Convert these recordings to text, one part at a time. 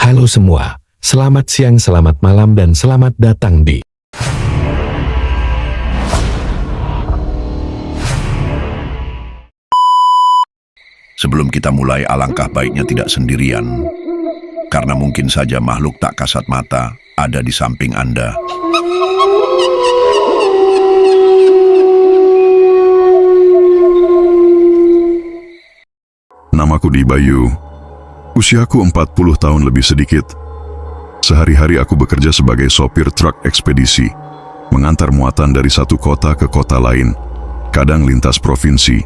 Halo semua, selamat siang, selamat malam, dan selamat datang di Sebelum kita mulai, alangkah baiknya tidak sendirian, karena mungkin saja makhluk tak kasat mata ada di samping Anda. Namaku Dibayu. Usiaku 40 tahun lebih sedikit. Sehari-hari aku bekerja sebagai sopir truk ekspedisi, mengantar muatan dari satu kota ke kota lain, kadang lintas provinsi,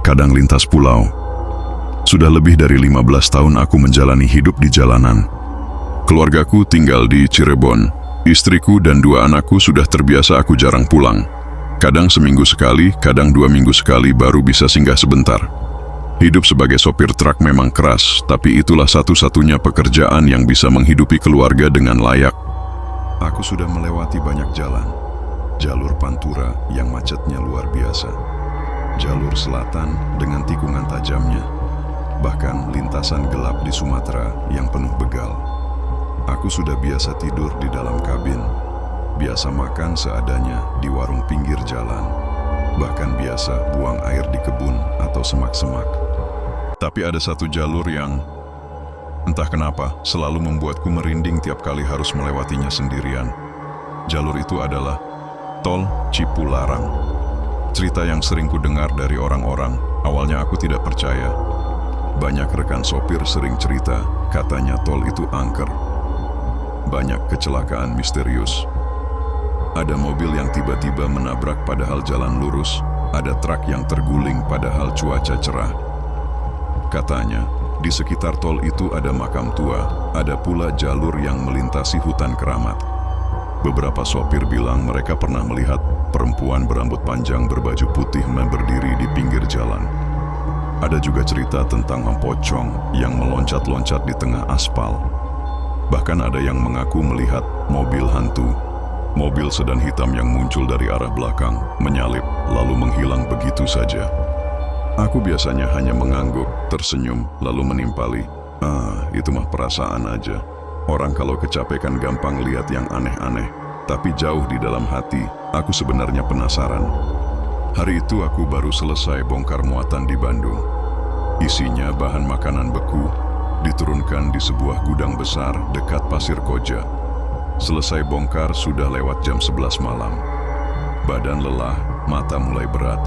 kadang lintas pulau. Sudah lebih dari 15 tahun aku menjalani hidup di jalanan. Keluargaku tinggal di Cirebon. Istriku dan 2 anakku sudah terbiasa aku jarang pulang. Kadang seminggu sekali, kadang 2 minggu sekali baru bisa singgah sebentar. Hidup sebagai sopir truk memang keras, tapi itulah satu-satunya pekerjaan yang bisa menghidupi keluarga dengan layak. Aku sudah melewati banyak jalan. Jalur Pantura yang macetnya luar biasa. Jalur selatan dengan tikungan tajamnya. Bahkan lintasan gelap di Sumatera yang penuh begal. Aku sudah biasa tidur di dalam kabin. Biasa makan seadanya di warung pinggir jalan. Bahkan biasa buang air di kebun atau semak-semak. Tapi ada satu jalur yang, entah kenapa, selalu membuatku merinding tiap kali harus melewatinya sendirian. Jalur itu adalah Tol Cipularang. Cerita yang sering ku dengar dari orang-orang, awalnya aku tidak percaya. Banyak rekan sopir sering cerita, katanya tol itu angker. Banyak kecelakaan misterius. Ada mobil yang tiba-tiba menabrak padahal jalan lurus. Ada truk yang terguling padahal cuaca cerah. Katanya, di sekitar tol itu ada makam tua, ada pula jalur yang melintasi hutan keramat. Beberapa sopir bilang mereka pernah melihat perempuan berambut panjang berbaju putih berdiri di pinggir jalan. Ada juga cerita tentang pocong yang meloncat-loncat di tengah aspal. Bahkan ada yang mengaku melihat mobil hantu. Mobil sedan hitam yang muncul dari arah belakang, menyalip, lalu menghilang begitu saja. Aku biasanya hanya mengangguk, tersenyum, lalu menimpali. Itu mah perasaan aja. Orang kalau kecapekan gampang lihat yang aneh-aneh. Tapi jauh di dalam hati, aku sebenarnya penasaran. Hari itu aku baru selesai bongkar muatan di Bandung. Isinya bahan makanan beku, diturunkan di sebuah gudang besar dekat Pasir Koja. Selesai bongkar sudah lewat jam 11 malam. Badan lelah, mata mulai berat.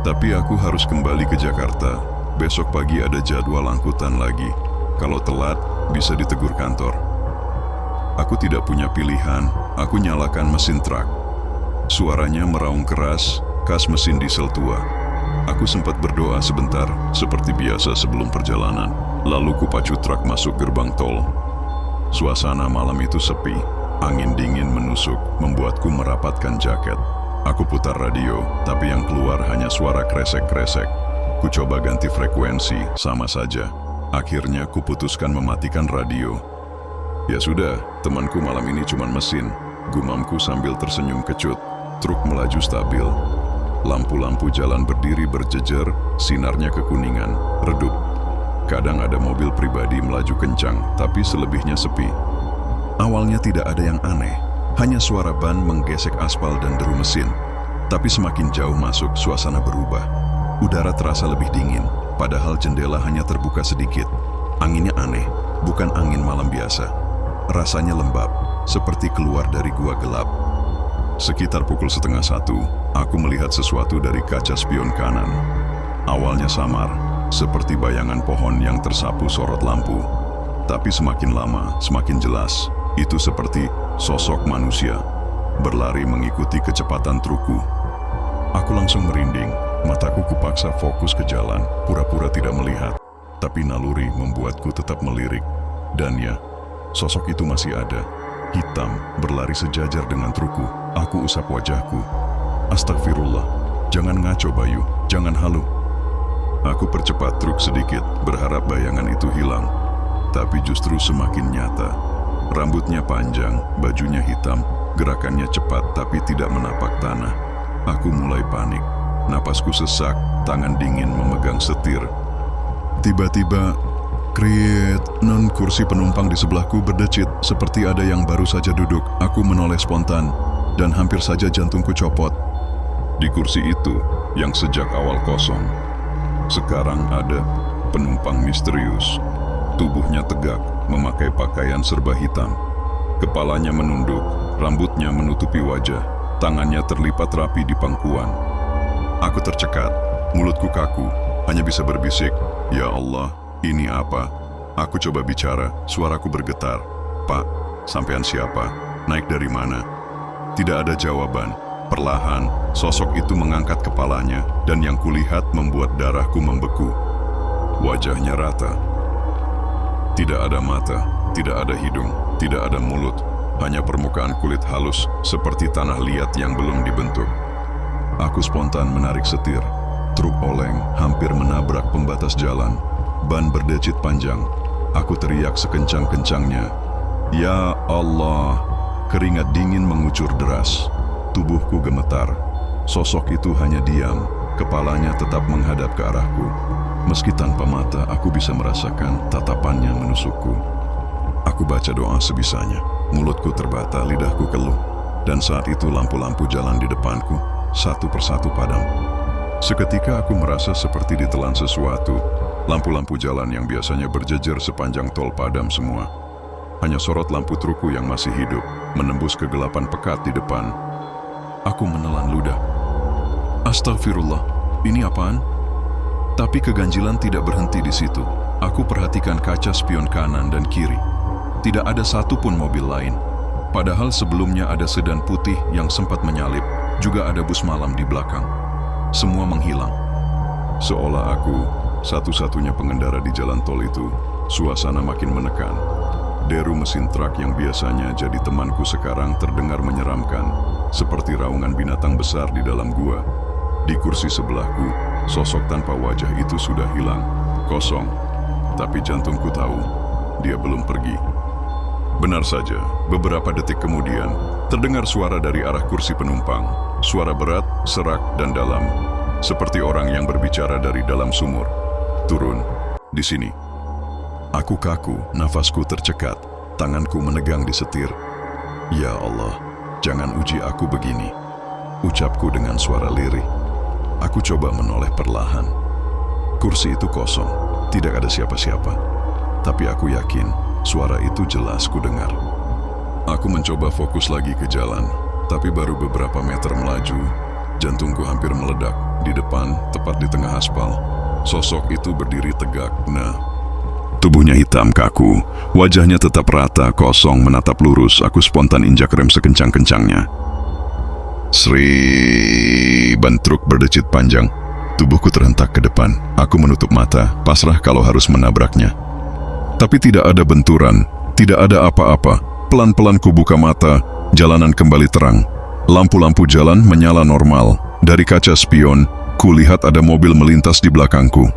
Tapi aku harus kembali ke Jakarta. Besok pagi ada jadwal angkutan lagi. Kalau telat, bisa ditegur kantor. Aku tidak punya pilihan. Aku nyalakan mesin truk. Suaranya meraung keras, khas mesin diesel tua. Aku sempat berdoa sebentar, seperti biasa sebelum perjalanan. Lalu kupacu truk masuk gerbang tol. Suasana malam itu sepi. Angin dingin menusuk, membuatku merapatkan jaket. Aku putar radio, tapi yang keluar hanya suara kresek-kresek. Ku coba ganti frekuensi, sama saja. Akhirnya ku putuskan mematikan radio. Ya sudah, temanku malam ini cuma mesin. Gumamku sambil tersenyum kecut. Truk melaju stabil. Lampu-lampu jalan berdiri berjejer, sinarnya kekuningan, redup. Kadang ada mobil pribadi melaju kencang, tapi selebihnya sepi. Awalnya tidak ada yang aneh. Hanya suara ban menggesek aspal dan deru mesin. Tapi semakin jauh masuk, suasana berubah. Udara terasa lebih dingin, padahal jendela hanya terbuka sedikit. Anginnya aneh, bukan angin malam biasa. Rasanya lembab, seperti keluar dari gua gelap. Sekitar pukul 12:30, aku melihat sesuatu dari kaca spion kanan. Awalnya samar, seperti bayangan pohon yang tersapu sorot lampu. Tapi semakin lama, semakin jelas. Itu seperti sosok manusia, berlari mengikuti kecepatan trukku. Aku langsung merinding, mataku kupaksa fokus ke jalan, pura-pura tidak melihat. Tapi naluri membuatku tetap melirik. Dan ya, sosok itu masih ada, hitam, berlari sejajar dengan trukku. Aku usap wajahku. Astagfirullah, jangan ngaco Bayu, jangan halu. Aku percepat truk sedikit, berharap bayangan itu hilang. Tapi justru semakin nyata. Rambutnya panjang, bajunya hitam, gerakannya cepat tapi tidak menapak tanah. Aku mulai panik, napasku sesak, tangan dingin memegang setir. Tiba-tiba, Kriet, non kursi penumpang di sebelahku berdecit seperti ada yang baru saja duduk. Aku menoleh spontan dan hampir saja jantungku copot. Di kursi itu yang sejak awal kosong, sekarang ada penumpang misterius. Tubuhnya tegak, memakai pakaian serba hitam. Kepalanya menunduk, rambutnya menutupi wajah, tangannya terlipat rapi di pangkuan. Aku tercekat, mulutku kaku, hanya bisa berbisik, "Ya Allah, ini apa?" Aku coba bicara, suaraku bergetar. "Pak, sampean siapa? Naik dari mana?" Tidak ada jawaban. Perlahan, sosok itu mengangkat kepalanya dan yang kulihat membuat darahku membeku. Wajahnya rata. Tidak ada mata, tidak ada hidung, tidak ada mulut. Hanya permukaan kulit halus seperti tanah liat yang belum dibentuk. Aku spontan menarik setir. Truk oleng hampir menabrak pembatas jalan. Ban berdecit panjang. Aku teriak sekencang-kencangnya. "Ya Allah!" Keringat dingin mengucur deras. Tubuhku gemetar. Sosok itu hanya diam. Kepalanya tetap menghadap ke arahku. Meski tanpa mata, aku bisa merasakan tatapannya menusukku. Aku baca doa sebisanya. Mulutku terbata, lidahku keluh. Dan saat itu lampu-lampu jalan di depanku satu persatu padam. Seketika aku merasa seperti ditelan sesuatu. Lampu-lampu jalan yang biasanya berjejer sepanjang tol padam semua. Hanya sorot lampu trukku yang masih hidup, menembus kegelapan pekat di depan. Aku menelan ludah. Astagfirullah, ini apaan? Tapi keganjilan tidak berhenti di situ. Aku perhatikan kaca spion kanan dan kiri. Tidak ada satupun mobil lain. Padahal sebelumnya ada sedan putih yang sempat menyalip. Juga ada bus malam di belakang. Semua menghilang. Seolah aku satu-satunya pengendara di jalan tol itu. Suasana makin menekan. Deru mesin truk yang biasanya jadi temanku sekarang terdengar menyeramkan. Seperti raungan binatang besar di dalam gua. Di kursi sebelahku, sosok tanpa wajah itu sudah hilang. Kosong. Tapi jantungku tahu, dia belum pergi. Benar saja, beberapa detik kemudian, terdengar suara dari arah kursi penumpang. Suara berat, serak, dan dalam. Seperti orang yang berbicara dari dalam sumur. "Turun, di sini." Aku kaku, nafasku tercekat, tanganku menegang di setir. "Ya Allah, jangan uji aku begini," ucapku dengan suara lirih. Aku coba menoleh perlahan. Kursi itu kosong, tidak ada siapa-siapa. Tapi aku yakin, suara itu jelas ku dengar. Aku mencoba fokus lagi ke jalan, tapi baru beberapa meter melaju, jantungku hampir meledak. Di depan, tepat di tengah aspal, sosok itu berdiri tegak. Tubuhnya hitam kaku, wajahnya tetap rata, kosong, menatap lurus. Aku spontan injak rem sekencang-kencangnya. Sri, ban truk berdecit panjang. Tubuhku terhentak ke depan. Aku menutup mata, pasrah kalau harus menabraknya. Tapi tidak ada benturan, tidak ada apa-apa. Pelan-pelan ku buka mata, jalanan kembali terang. Lampu-lampu jalan menyala normal. Dari kaca spion, ku lihat ada mobil melintas di belakangku.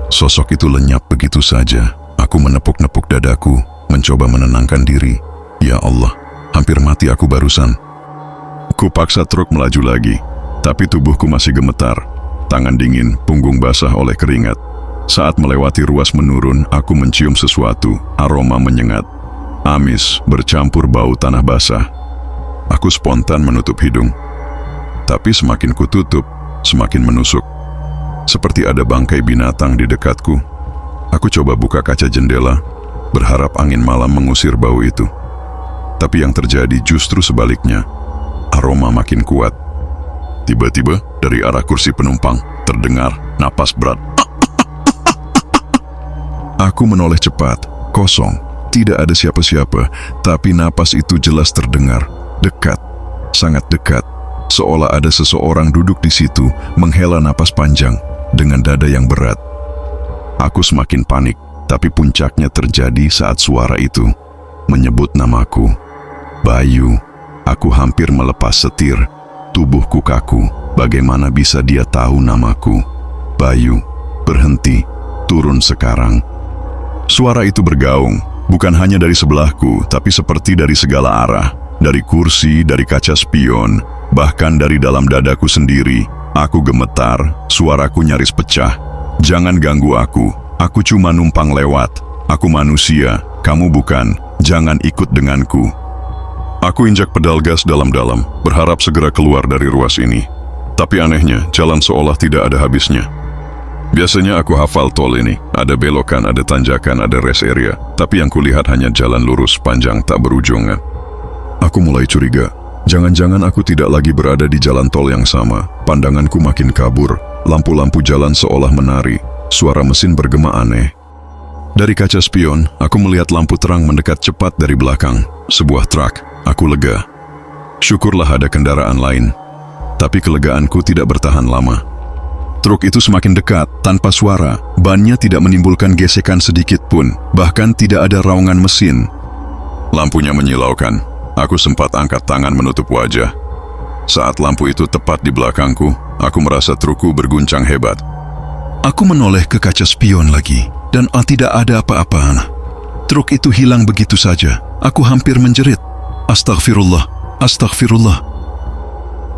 Sosok itu lenyap begitu saja. Aku menepuk-nepuk dadaku, mencoba menenangkan diri. Ya Allah, hampir mati aku barusan. Ku paksa truk melaju lagi, tapi tubuhku masih gemetar. Tangan dingin, punggung basah oleh keringat. Saat melewati ruas menurun, aku mencium sesuatu, aroma menyengat. Amis bercampur bau tanah basah. Aku spontan menutup hidung. Tapi semakin ku tutup, semakin menusuk. Seperti ada bangkai binatang di dekatku. Aku coba buka kaca jendela, berharap angin malam mengusir bau itu. Tapi yang terjadi justru sebaliknya. Aroma makin kuat. Tiba-tiba dari arah kursi penumpang terdengar napas berat. Aku menoleh cepat, kosong, tidak ada siapa-siapa, tapi napas itu jelas terdengar, dekat, sangat dekat, seolah ada seseorang duduk di situ, menghela napas panjang dengan dada yang berat. Aku semakin panik, tapi puncaknya terjadi saat suara itu menyebut namaku, Bayu. Aku hampir melepas setir, tubuhku kaku. Bagaimana bisa dia tahu namaku? Bayu, berhenti, turun sekarang. Suara itu bergaung, bukan hanya dari sebelahku, tapi seperti dari segala arah. Dari kursi, dari kaca spion, bahkan dari dalam dadaku sendiri. Aku gemetar, suaraku nyaris pecah. Jangan ganggu aku, Aku cuma numpang lewat. Aku manusia, kamu bukan. Jangan ikut denganku. Aku injak pedal gas dalam-dalam, berharap segera keluar dari ruas ini. Tapi anehnya, jalan seolah tidak ada habisnya. Biasanya aku hafal tol ini. Ada belokan, ada tanjakan, ada rest area. Tapi yang kulihat hanya jalan lurus panjang tak berujung. Aku mulai curiga. Jangan-jangan aku tidak lagi berada di jalan tol yang sama. Pandanganku makin kabur. Lampu-lampu jalan seolah menari. Suara mesin bergema aneh. Dari kaca spion, aku melihat lampu terang mendekat cepat dari belakang. Sebuah truk. Aku lega. Syukurlah ada kendaraan lain. Tapi kelegaanku tidak bertahan lama. Truk itu semakin dekat, tanpa suara. Bannya tidak menimbulkan gesekan sedikit pun. Bahkan tidak ada raungan mesin. Lampunya menyilaukan. Aku sempat angkat tangan menutup wajah. Saat lampu itu tepat di belakangku, aku merasa trukku berguncang hebat. Aku menoleh ke kaca spion lagi, dan tidak ada apa-apa. Truk itu hilang begitu saja. Aku hampir menjerit. Astagfirullah, astagfirullah.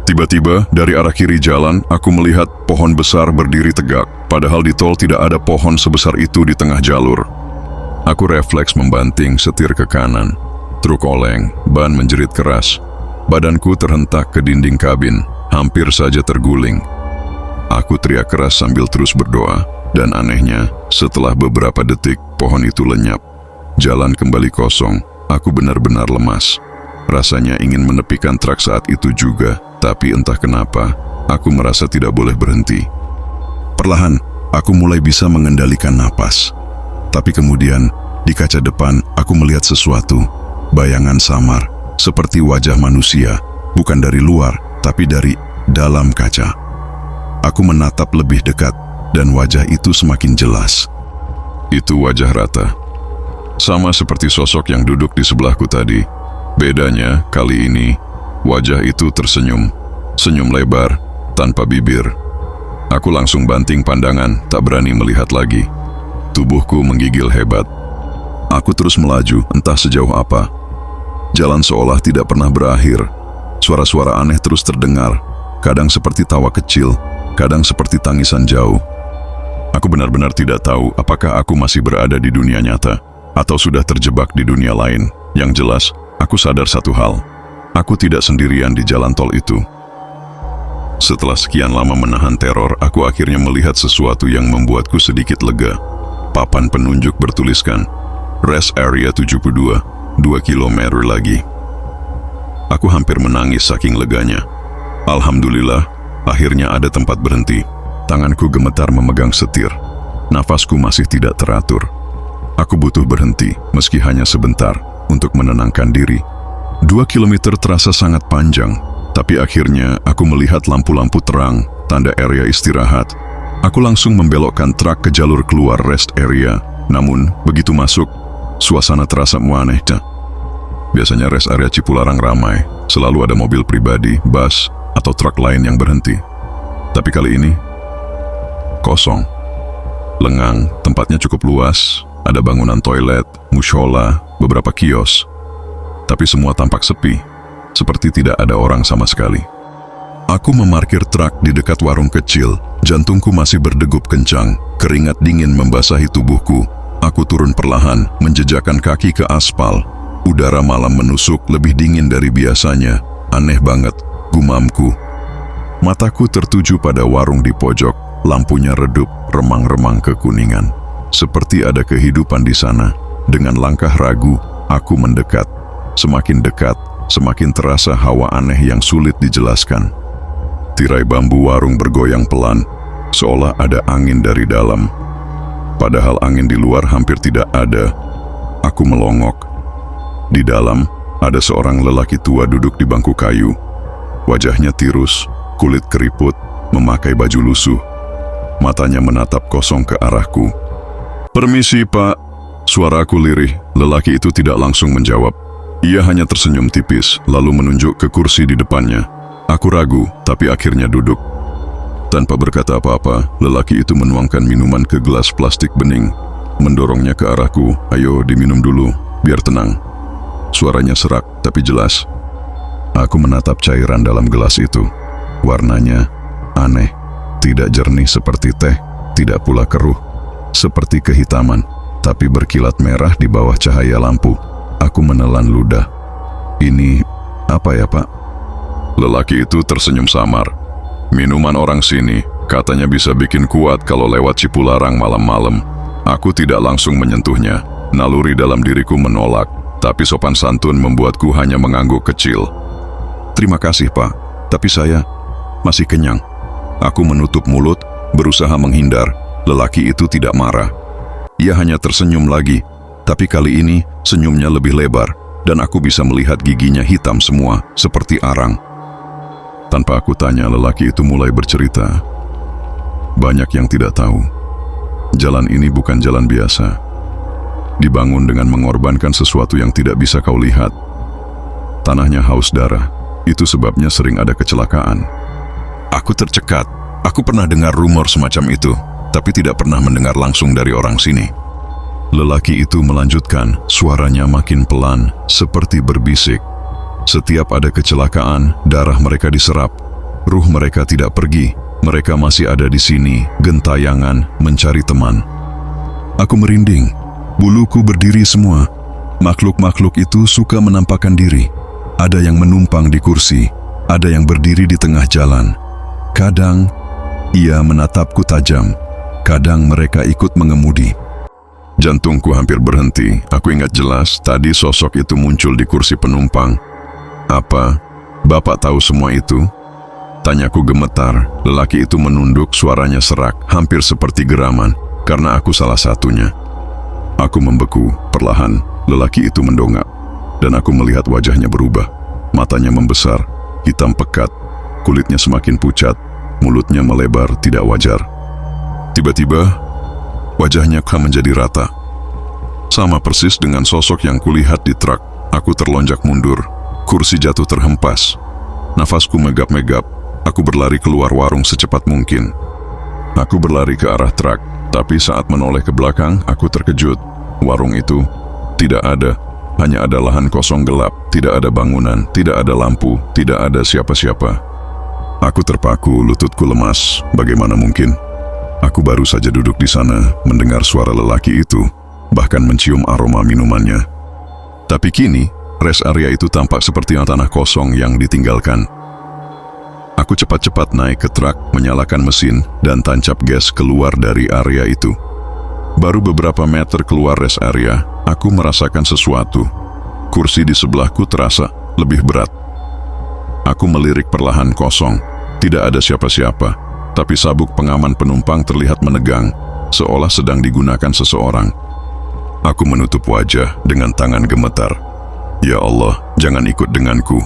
Tiba-tiba, dari arah kiri jalan, aku melihat pohon besar berdiri tegak. Padahal di tol tidak ada pohon sebesar itu di tengah jalur. Aku refleks membanting setir ke kanan. Truk oleng, ban menjerit keras. Badanku terhentak ke dinding kabin, hampir saja terguling. Aku teriak keras sambil terus berdoa. Dan anehnya, setelah beberapa detik, pohon itu lenyap. Jalan kembali kosong, aku benar-benar lemas. Rasanya ingin menepikan truk saat itu juga, tapi entah kenapa, aku merasa tidak boleh berhenti. Perlahan, aku mulai bisa mengendalikan napas. Tapi kemudian, di kaca depan, aku melihat sesuatu. Bayangan samar, seperti wajah manusia, bukan dari luar, tapi dari dalam kaca. Aku menatap lebih dekat, dan wajah itu semakin jelas. Itu wajah Rata. Sama seperti sosok yang duduk di sebelahku tadi. Bedanya, kali ini, wajah itu tersenyum. Senyum lebar, tanpa bibir. Aku langsung banting pandangan, tak berani melihat lagi. Tubuhku menggigil hebat. Aku terus melaju, entah sejauh apa. Jalan seolah tidak pernah berakhir. Suara-suara aneh terus terdengar. Kadang seperti tawa kecil, kadang seperti tangisan jauh. Aku benar-benar tidak tahu apakah aku masih berada di dunia nyata atau sudah terjebak di dunia lain. Yang jelas, aku sadar satu hal. Aku tidak sendirian di jalan tol itu. Setelah sekian lama menahan teror, aku akhirnya melihat sesuatu yang membuatku sedikit lega. Papan penunjuk bertuliskan, Rest Area 72, 2 kilometer lagi. Aku hampir menangis saking leganya. Alhamdulillah, akhirnya ada tempat berhenti. Tanganku gemetar memegang setir. Nafasku masih tidak teratur. Aku butuh berhenti, meski hanya sebentar, untuk menenangkan diri. 2 kilometer terasa sangat panjang, tapi akhirnya aku melihat lampu-lampu terang, tanda area istirahat. Aku langsung membelokkan truk ke jalur keluar rest area. Namun, begitu masuk, suasana terasa aneh. Biasanya rest area Cipularang ramai, selalu ada mobil pribadi, bus, atau truk lain yang berhenti. Tapi kali ini, kosong. Lengang, tempatnya cukup luas, ada bangunan toilet, mushola, beberapa kios. Tapi semua tampak sepi, seperti tidak ada orang sama sekali. Aku memarkir truk di dekat warung kecil, jantungku masih berdegup kencang, keringat dingin membasahi tubuhku. Aku turun perlahan, menjejakkan kaki ke aspal. Udara malam menusuk lebih dingin dari biasanya. Aneh banget, gumamku. Mataku tertuju pada warung di pojok, lampunya redup, remang-remang kekuningan. Seperti ada kehidupan di sana. Dengan langkah ragu, aku mendekat. Semakin dekat, semakin terasa hawa aneh yang sulit dijelaskan. Tirai bambu warung bergoyang pelan, seolah ada angin dari dalam. Padahal angin di luar hampir tidak ada. Aku melongok. Di dalam, ada seorang lelaki tua duduk di bangku kayu. Wajahnya tirus, kulit keriput, memakai baju lusuh. Matanya menatap kosong ke arahku. "Permisi, Pak." Suaraku lirih. Lelaki itu tidak langsung menjawab. Ia hanya tersenyum tipis, lalu menunjuk ke kursi di depannya. Aku ragu, tapi akhirnya duduk. Tanpa berkata apa-apa, lelaki itu menuangkan minuman ke gelas plastik bening. Mendorongnya ke arahku. "Ayo diminum dulu, biar tenang." Suaranya serak, tapi jelas. Aku menatap cairan dalam gelas itu. Warnanya aneh, tidak jernih seperti teh, tidak pula keruh. seperti kehitaman, tapi berkilat merah di bawah cahaya lampu. Aku menelan ludah. Ini apa ya, Pak? Lelaki itu tersenyum samar. Minuman orang sini, katanya bisa bikin kuat kalau lewat Cipularang malam-malam. Aku tidak langsung menyentuhnya. Naluri dalam diriku menolak, tapi sopan santun membuatku hanya mengangguk kecil. Terima kasih, Pak, tapi saya masih kenyang. Aku menutup mulut, berusaha menghindar. Lelaki itu tidak marah. Ia hanya tersenyum lagi, tapi kali ini senyumnya lebih lebar, dan aku bisa melihat giginya hitam semua, seperti arang. Tanpa aku tanya, lelaki itu mulai bercerita. Banyak yang tidak tahu. Jalan ini bukan jalan biasa. Dibangun dengan mengorbankan sesuatu yang tidak bisa kau lihat. Tanahnya haus darah. Itu sebabnya sering ada kecelakaan. Aku tercekat. Aku pernah dengar rumor semacam itu, tapi tidak pernah mendengar langsung dari orang sini. Lelaki itu melanjutkan, suaranya makin pelan, seperti berbisik. Setiap ada kecelakaan, darah mereka diserap. Ruh mereka tidak pergi. Mereka masih ada di sini, gentayangan, mencari teman. Aku merinding. Buluku berdiri semua. Makhluk-makhluk itu suka menampakkan diri. Ada yang menumpang di kursi, ada yang berdiri di tengah jalan. Kadang, ia menatapku tajam. Kadang mereka ikut mengemudi. Jantungku hampir berhenti. Aku ingat jelas tadi sosok itu muncul di kursi penumpang. Apa? Bapak tahu semua itu? Tanyaku gemetar. Lelaki itu menunduk, suaranya serak, hampir seperti geraman, karena aku salah satunya. Aku membeku. Perlahan, lelaki itu mendongak, dan aku melihat wajahnya berubah. Matanya membesar, hitam pekat, kulitnya semakin pucat, mulutnya melebar tidak wajar. Tiba-tiba, wajahnya menjadi rata. Sama persis dengan sosok yang kulihat di truk. Aku terlonjak mundur. Kursi jatuh terhempas. Nafasku megap-megap. Aku berlari keluar warung secepat mungkin. Aku berlari ke arah truk, tapi saat menoleh ke belakang, aku terkejut. Warung itu tidak ada. Hanya ada lahan kosong gelap. Tidak ada bangunan, tidak ada lampu, tidak ada siapa-siapa. Aku terpaku, lututku lemas. Bagaimana mungkin? Aku baru saja duduk di sana, mendengar suara lelaki itu, bahkan mencium aroma minumannya. Tapi kini, rest area itu tampak seperti tanah kosong yang ditinggalkan. Aku cepat-cepat naik ke truk, menyalakan mesin, dan tancap gas keluar dari area itu. Baru beberapa meter keluar rest area, aku merasakan sesuatu. Kursi di sebelahku terasa lebih berat. Aku melirik perlahan kosong. Tidak ada siapa-siapa, tapi sabuk pengaman penumpang terlihat menegang, seolah sedang digunakan seseorang. Aku menutup wajah dengan tangan gemetar. Ya Allah, jangan ikut denganku.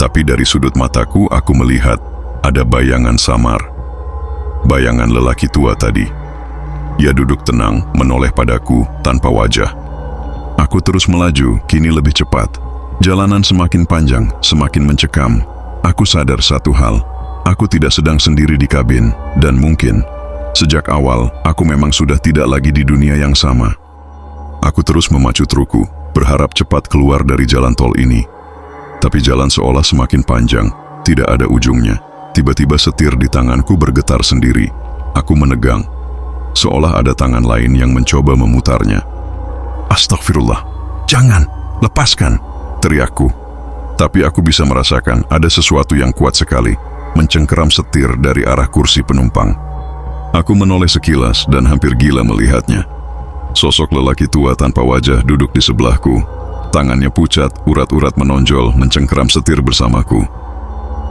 Tapi dari sudut mataku, aku melihat ada bayangan samar. Bayangan lelaki tua tadi. Ia duduk tenang, menoleh padaku tanpa wajah. Aku terus melaju, kini lebih cepat. Jalanan semakin panjang, semakin mencekam. Aku sadar satu hal. Aku tidak sedang sendiri di kabin, dan mungkin sejak awal aku memang sudah tidak lagi di dunia yang sama. Aku terus memacu trukku, berharap cepat keluar dari jalan tol ini. Tapi jalan seolah semakin panjang, tidak ada ujungnya. Tiba-tiba setir di tanganku bergetar sendiri. Aku menegang, seolah ada tangan lain yang mencoba memutarnya. Astagfirullah, jangan, lepaskan, teriakku. Tapi aku bisa merasakan ada sesuatu yang kuat sekali mencengkeram setir dari arah kursi penumpang. Aku menoleh sekilas dan hampir gila melihatnya. Sosok lelaki tua tanpa wajah duduk di sebelahku. Tangannya pucat, urat-urat menonjol, mencengkeram setir bersamaku.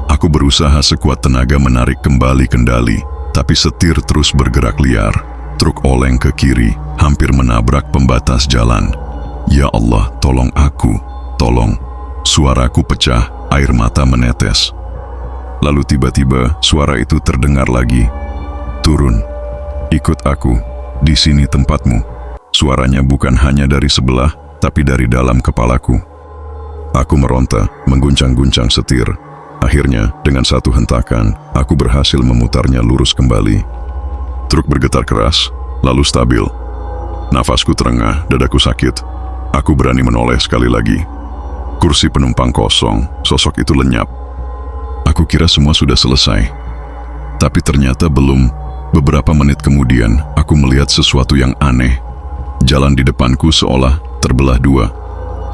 Aku berusaha sekuat tenaga menarik kembali kendali, tapi setir terus bergerak liar. Truk oleng ke kiri, hampir menabrak pembatas jalan. Ya Allah, tolong aku, tolong. Suaraku pecah, air mata menetes. Lalu tiba-tiba suara itu terdengar lagi. Turun, ikut aku, di sini tempatmu. Suaranya bukan hanya dari sebelah, tapi dari dalam kepalaku. Aku meronta, mengguncang-guncang setir. Akhirnya, dengan satu hentakan, aku berhasil memutarnya lurus kembali. Truk bergetar keras, lalu stabil. Nafasku terengah, dadaku sakit. Aku berani menoleh sekali lagi. Kursi penumpang kosong, sosok itu lenyap. Aku kira semua sudah selesai. Tapi ternyata belum. Beberapa menit kemudian, aku melihat sesuatu yang aneh. Jalan di depanku seolah terbelah dua.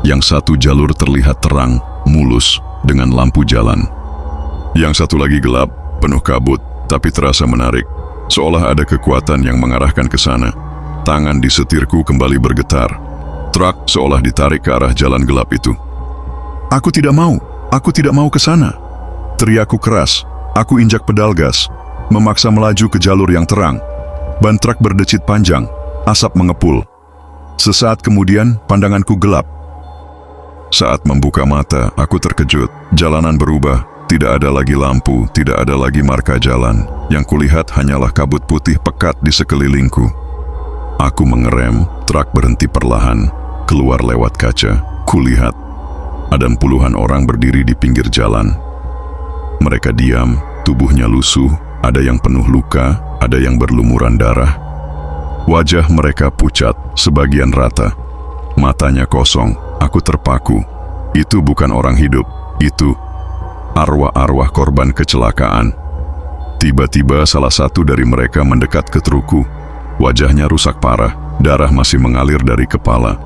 Yang satu jalur terlihat terang, mulus, dengan lampu jalan. Yang satu lagi gelap, penuh kabut, tapi terasa menarik. Seolah ada kekuatan yang mengarahkan ke sana. Tangan di setirku kembali bergetar. Truk seolah ditarik ke arah jalan gelap itu. Aku tidak mau ke sana. Teriakku keras, aku injak pedal gas, memaksa melaju ke jalur yang terang. Ban truk berdecit panjang, asap mengepul. Sesaat kemudian, pandanganku gelap. Saat membuka mata, aku terkejut. Jalanan berubah, tidak ada lagi lampu, tidak ada lagi marka jalan. Yang kulihat hanyalah kabut putih pekat di sekelilingku. Aku mengerem, truk berhenti perlahan, keluar lewat kaca. Kulihat, ada puluhan orang berdiri di pinggir jalan. Mereka diam, tubuhnya lusuh, ada yang penuh luka, ada yang berlumuran darah. Wajah mereka pucat, sebagian rata. Matanya kosong, aku terpaku. Itu bukan orang hidup, itu arwah-arwah korban kecelakaan. Tiba-tiba salah satu dari mereka mendekat ke trukku. Wajahnya rusak parah, darah masih mengalir dari kepala.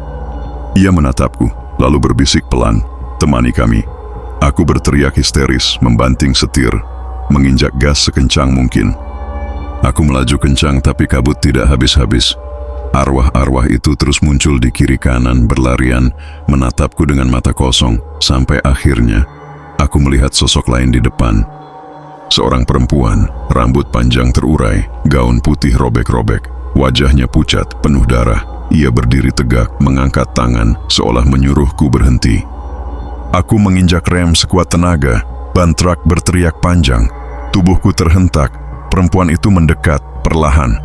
Ia menatapku, lalu berbisik pelan, "Temani kami." Aku berteriak histeris, membanting setir, menginjak gas sekencang mungkin. Aku melaju kencang tapi kabut tidak habis-habis. Arwah-arwah itu terus muncul di kiri kanan, berlarian, menatapku dengan mata kosong, sampai akhirnya aku melihat sosok lain di depan. Seorang perempuan, rambut panjang terurai, gaun putih robek-robek, wajahnya pucat, penuh darah. Ia berdiri tegak, mengangkat tangan, seolah menyuruhku berhenti. Aku menginjak rem sekuat tenaga, ban truk berteriak panjang. Tubuhku terhentak, perempuan itu mendekat, perlahan.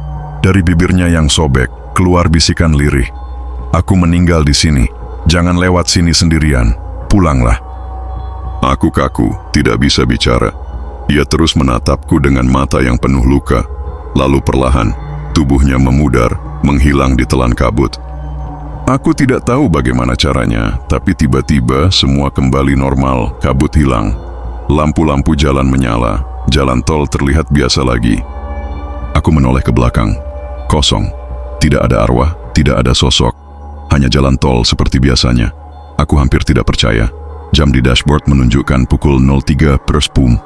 Dari bibirnya yang sobek, keluar bisikan lirih. "Aku meninggal di sini, jangan lewat sini sendirian, pulanglah." Aku kaku, tidak bisa bicara. Ia terus menatapku dengan mata yang penuh luka. Lalu perlahan, tubuhnya memudar, menghilang di telan kabut. Aku tidak tahu bagaimana caranya, tapi tiba-tiba semua kembali normal, kabut hilang. Lampu-lampu jalan menyala, jalan tol terlihat biasa lagi. Aku menoleh ke belakang, kosong. Tidak ada arwah, tidak ada sosok. Hanya jalan tol seperti biasanya. Aku hampir tidak percaya. Jam di dashboard menunjukkan pukul 03:00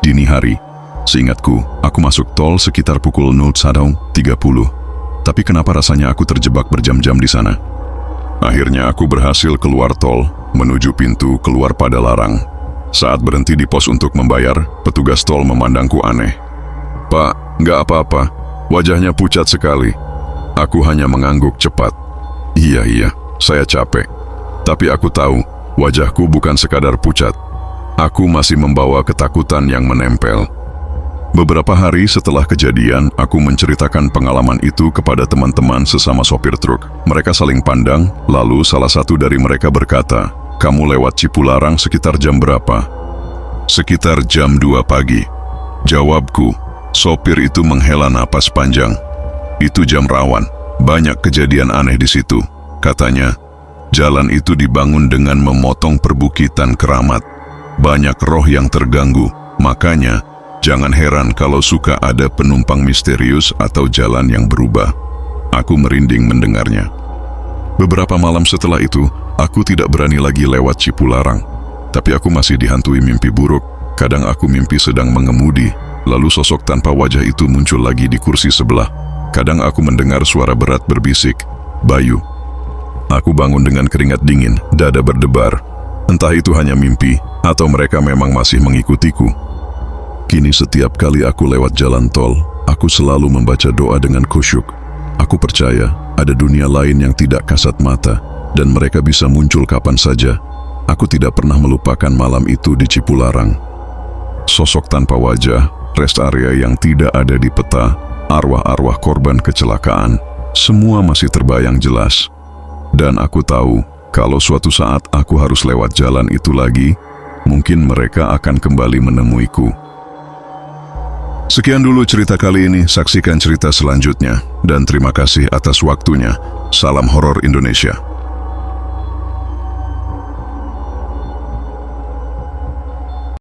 dini hari. Seingatku, aku masuk tol sekitar pukul 01:30. Tapi kenapa rasanya aku terjebak berjam-jam di sana? Akhirnya aku berhasil keluar tol, menuju pintu keluar pada larang. Saat berhenti di pos untuk membayar, petugas tol memandangku aneh. "Pak, nggak apa-apa." Wajahnya pucat sekali. Aku hanya mengangguk cepat. Iya, saya capek. Tapi aku tahu, wajahku bukan sekadar pucat. Aku masih membawa ketakutan yang menempel. Beberapa hari setelah kejadian, aku menceritakan pengalaman itu kepada teman-teman sesama sopir truk. Mereka saling pandang, lalu salah satu dari mereka berkata, "Kamu lewat Cipularang sekitar jam berapa?" "Sekitar jam 2 pagi. Jawabku. Sopir itu menghela napas panjang. "Itu jam rawan. Banyak kejadian aneh di situ," katanya. "Jalan itu dibangun dengan memotong perbukitan keramat. Banyak roh yang terganggu, makanya jangan heran kalau suka ada penumpang misterius atau jalan yang berubah." Aku merinding mendengarnya. Beberapa malam setelah itu, aku tidak berani lagi lewat Cipularang. Tapi aku masih dihantui mimpi buruk. Kadang aku mimpi sedang mengemudi, lalu sosok tanpa wajah itu muncul lagi di kursi sebelah. Kadang aku mendengar suara berat berbisik, "Bayu." Aku bangun dengan keringat dingin, dada berdebar. Entah itu hanya mimpi, atau mereka memang masih mengikutiku. Kini setiap kali aku lewat jalan tol, aku selalu membaca doa dengan khusyuk. Aku percaya ada dunia lain yang tidak kasat mata, dan mereka bisa muncul kapan saja. Aku tidak pernah melupakan malam itu di Cipularang. Sosok tanpa wajah, rest area yang tidak ada di peta, arwah-arwah korban kecelakaan, semua masih terbayang jelas. Dan aku tahu, kalau suatu saat aku harus lewat jalan itu lagi, mungkin mereka akan kembali menemuiku. Sekian dulu cerita kali ini, saksikan cerita selanjutnya. Dan terima kasih atas waktunya. Salam horor Indonesia.